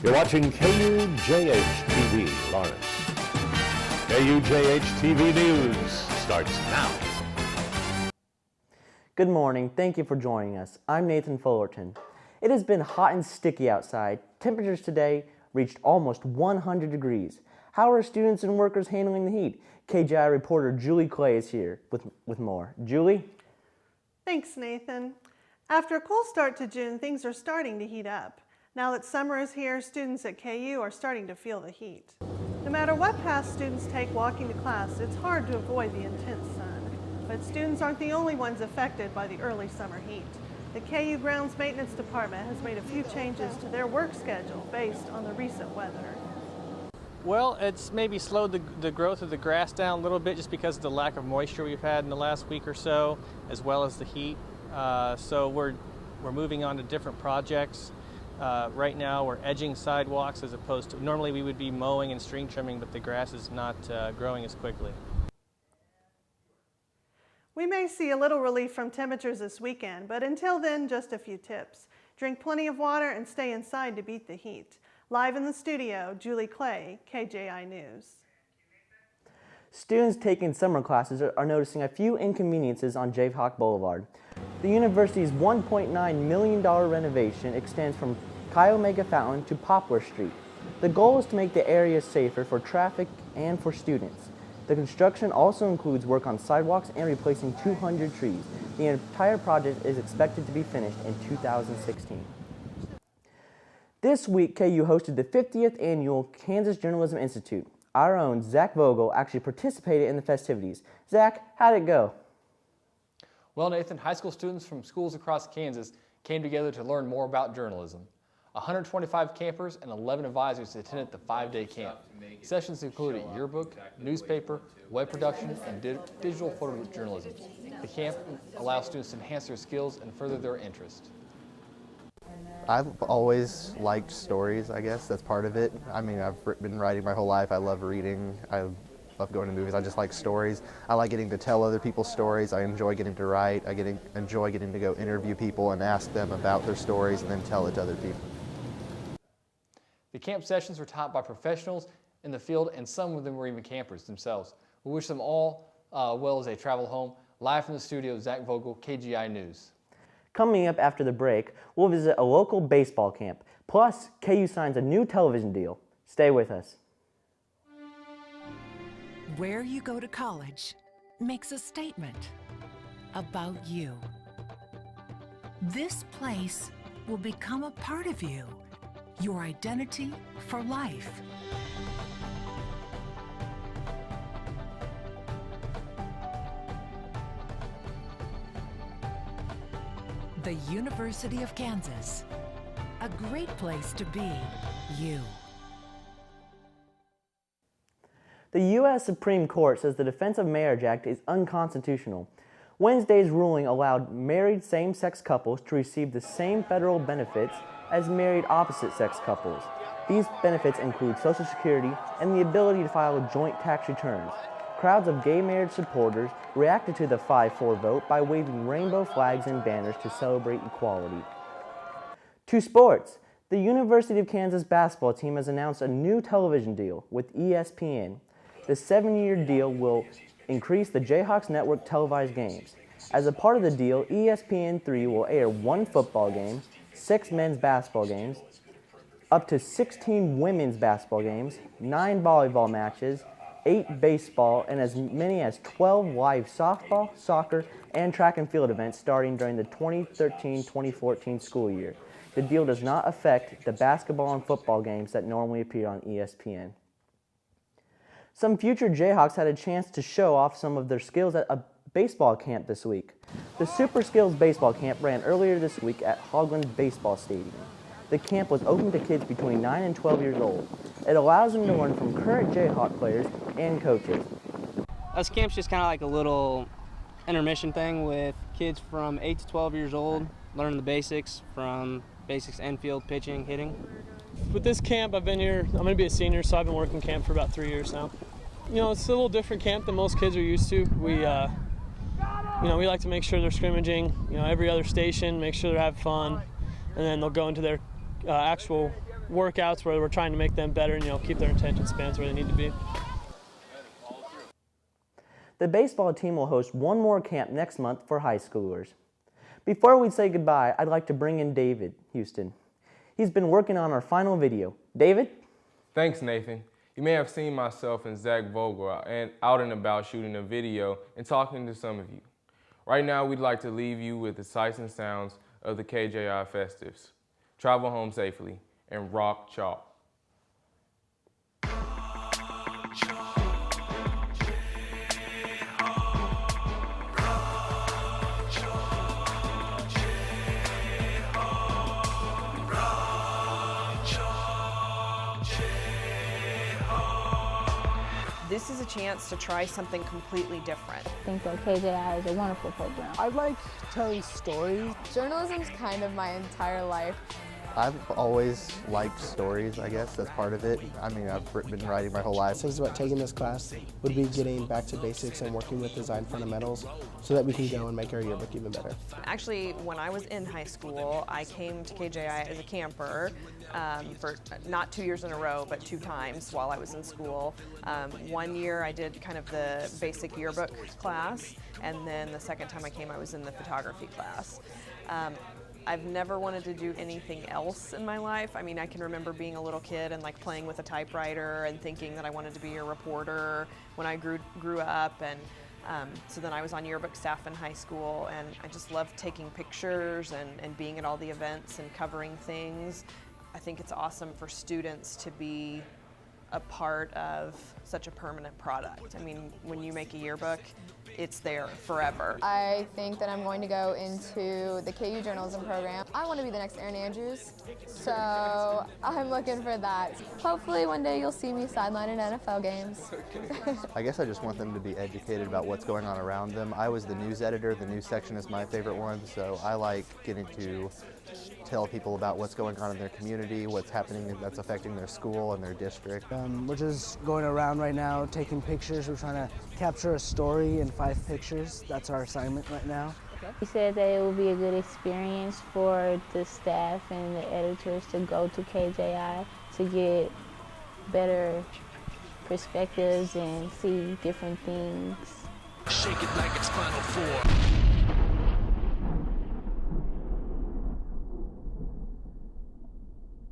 You're watching KUJH-TV, Lawrence. KUJH-TV News starts now. Good morning. Thank you for joining us. I'm Nathan Fullerton. It has been hot and sticky outside. Temperatures today reached almost 100 degrees. How are students and workers handling the heat? KJI reporter Julie Clay is here with more. Julie? Thanks, Nathan. After a cool start to June, things are starting to heat up. Now that summer is here, students at KU are starting to feel the heat. No matter what path students take walking to class, it's hard to avoid the intense sun. But students aren't the only ones affected by the early summer heat. The KU Grounds Maintenance Department has made a few changes to their work schedule based on the recent weather. Well, it's maybe slowed the growth of the grass down a little bit just because of the lack of moisture we've had in the last week or so, as well as the heat. So we're moving on to different projects. Right now we're edging sidewalks as opposed to, normally we would be mowing and string trimming, but the grass is not growing as quickly. We may see a little relief from temperatures this weekend, but until then, just a few tips. Drink plenty of water and stay inside to beat the heat. Live in the studio, Julie Clay, KJI News. Students taking summer classes are noticing a few inconveniences on Jayhawk Boulevard. The university's $1.9 million renovation extends from Chi Omega Fountain to Poplar Street. The goal is to make the area safer for traffic and for students. The construction also includes work on sidewalks and replacing 200 trees. The entire project is expected to be finished in 2016. This week, KU hosted the 50th Annual Kansas Journalism Institute. Our own Zach Vogel actually participated in the festivities. Zach, how'd it go? Well, Nathan, high school students from schools across Kansas came together to learn more about journalism. 125 campers and 11 advisors attended the 5-day camp. Sessions included yearbook, newspaper, web production, and digital photojournalism. The camp allows students to enhance their skills and further their interest. I've always liked stories, I guess. That's part of it. I mean, I've been writing my whole life. I love reading. I love going to movies. I just like stories. I like getting to tell other people's stories. I enjoy getting to write. I enjoy getting to go interview people and ask them about their stories and then tell it to other people. The camp sessions were taught by professionals in the field, and some of them were even campers themselves. We wish them all well as they travel home. Live from the studio, Zach Vogel, KGI News. Coming up after the break, we'll visit a local baseball camp. Plus, KU signs a new television deal. Stay with us. Where you go to college makes a statement about you. This place will become a part of you, your identity for life. The University of Kansas, a great place to be you. The U.S. Supreme Court says the Defense of Marriage Act is unconstitutional. Wednesday's ruling allowed married same-sex couples to receive the same federal benefits as married opposite-sex couples. These benefits include Social Security and the ability to file joint tax returns. Crowds of gay marriage supporters reacted to the 5-4 vote by waving rainbow flags and banners to celebrate equality. To sports, the University of Kansas basketball team has announced a new television deal with ESPN. The 7-year deal will increase the Jayhawks network televised games. As a part of the deal, ESPN3 will air 1 football game, 6 men's basketball games, up to 16 women's basketball games, 9 volleyball matches, 8 baseball, and as many as 12 live softball, soccer, and track and field events starting during the 2013-2014 school year. The deal does not affect the basketball and football games that normally appear on ESPN. Some future Jayhawks had a chance to show off some of their skills at a baseball camp this week. The Super Skills Baseball Camp ran earlier this week at Hogland Baseball Stadium. The camp was open to kids between 9 and 12 years old. It allows them to learn from current Jayhawk players and coaches. Us camp's just kind of like a little intermission thing with kids from 8 to 12 years old, learning the basics from basics infield, pitching, hitting. With this camp, I've been here, I'm going to be a senior, so I've been working camp for about 3 years now. You know, it's a little different camp than most kids are used to. We like to make sure they're scrimmaging, every other station, make sure they're having fun, and then they'll go into their actual workouts where we're trying to make them better and keep their attention spans where they need to be. The baseball team will host one more camp next month for high schoolers. Before we say goodbye, I'd like to bring in David Houston. He's been working on our final video. David? Thanks, Nathan. You may have seen myself and Zach Vogel out and about shooting a video and talking to some of you. Right now, we'd like to leave you with the sights and sounds of the KJI festives. Travel home safely and rock chalk. This is a chance to try something completely different. I think that KJI is a wonderful program. I like telling stories. Journalism's kind of my entire life. I've always liked stories, I guess. That's part of it. I mean, I've been writing my whole life. Things about taking this class would be getting back to basics and working with design fundamentals so that we can go and make our yearbook even better. Actually, when I was in high school, I came to KJI as a camper for not 2 years in a row, but 2 times while I was in school. 1 year I did kind of the basic yearbook class, and then the second time I came I was in the photography class. I've never wanted to do anything else in my life. I mean, I can remember being a little kid and like playing with a typewriter and thinking that I wanted to be a reporter when I grew up, and so then I was on yearbook staff in high school, and I just loved taking pictures and being at all the events and covering things. I think it's awesome for students to be a part of such a permanent product. I mean, when you make a yearbook, it's there forever. I think that I'm going to go into the KU journalism program. I want to be the next Erin Andrews, so I'm looking for that. Hopefully one day you'll see me sideline at NFL games. I guess I just want them to be educated about what's going on around them. I was the news editor. The news section is my favorite one, so I like getting to tell people about what's going on in their community, what's happening that's affecting their school and their district. We're just going around right now taking pictures. We're trying to capture a story in 5 pictures. That's our assignment right now. He said that it will be a good experience for the staff and the editors to go to KJI to get better perspectives and see different things. Shake it like it's Final Four.